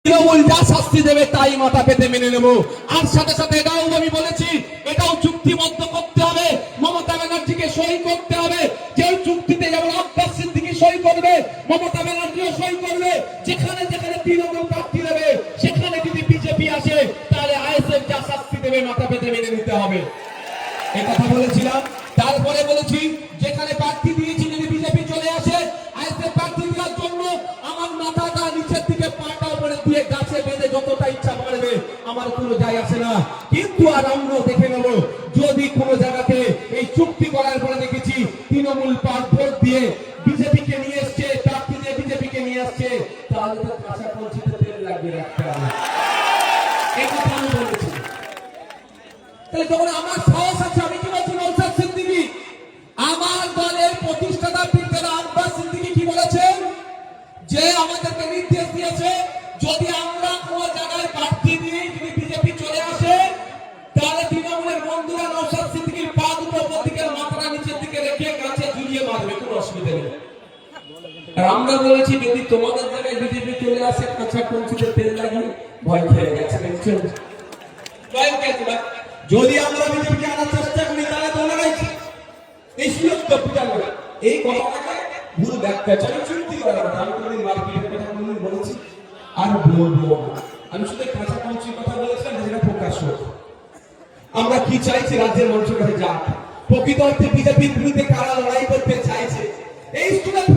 তৃণমূল যা শাস্তি দেবে তাই মাথা পেতে মেনে নেব। আর সাথে সাথে এটাও আমি বলেছি, এটাও চুক্তিবদ্ধ করতে হবে, মমতা ব্যানার্জিকে সই করতে হবে। যে চুক্তিতে যেমন আব্বাস সিদ্দিকী সই করবে, মমতা ব্যানার্জিও সই করবে। যেখানে যেখানে তৃণমূল প্রার্থী দেবে সেখানে যদি বিজেপি আসে তাহলে আইএসএফ যা শাস্তি দেবে মাথা পেতে মেনে নিতে হবে। এই কথা বলেছিলাম। তারপরে বলেছি, যেখানে প্রার্থী দিয়েছি যদি বিজেপি চলে আসে, আইএসএফ প্রার্থী দেওয়ার জন্য আমার মাথাটা নিচের দিকে পাটা উপরে দিয়ে গাছে বেঁধে যতটা ইচ্ছা পারবে, আমার কোনো যায় আসে না। কিন্তু আর আমরাও দেখে নেব, যদি কোনো জায়গাতে এই চুক্তি করার পরে দেখেছি তৃণমূল ভোট দিয়ে বিজেপিকে নিয়ে এসছে, প্রার্থী দিয়ে বিজেপিকে নিয়ে আসছে, তাহলে তো কাঁচা কলসিতে তেল লাগিয়ে রাখতে হবে। এই কথা আমি বলেছি। তাহলে যখন আমার সাহস আছে, আমি কি বলছি, নওশাদ সিদ্দিকী আমার দলের প্রতিষ্ঠাতা পিতারা আব্বাস সিদ্দিকী কি বলেছেন, যে আমাদেরকে নির্দেশ দিয়েছে যদি আমরা কোন জায়গায় প্রার্থী দিয়ে যদি বিজেপি চলে আসে তাহলে তৃণমূলের বন্ধুরা নওশাদ সিদ্দিকীর পা দুটো উপর দিকে মাথাটা নিচের দিকে রেখে গাছে ঝুলিয়ে মারবে, কোনো অসুবিধা নেই। আর আমরা বলেছি যদি তোমাদের জায়গায় বিজেপি চলে আসে কাঁচা কলসিতে তেল লাগিয়ে ভয় খেয়ে গেছে। যদি আমরা বিজেপিকে আনার চেষ্টা করি তাহলে তোমরাই এই সুযোগ তো পিটাবে। এই কথাটাকে ভুল ব্যাখ্যা চাই, চুক্তি করার কথা। আমি কোনদিন মার্কেটের কথা কোনদিন বলেছি আর বলবো না। আমি শুধু কাঁচা কলসির কথা বলেছিলাম, যেটা প্রকাশ হোক। আমরা কি চাইছি, রাজ্যের মানুষের কাছে যাক। প্রকৃত অর্থে বিজেপির বিরুদ্ধে কারা লড়াই করতে চাইছে, এই স্টুডেন্ট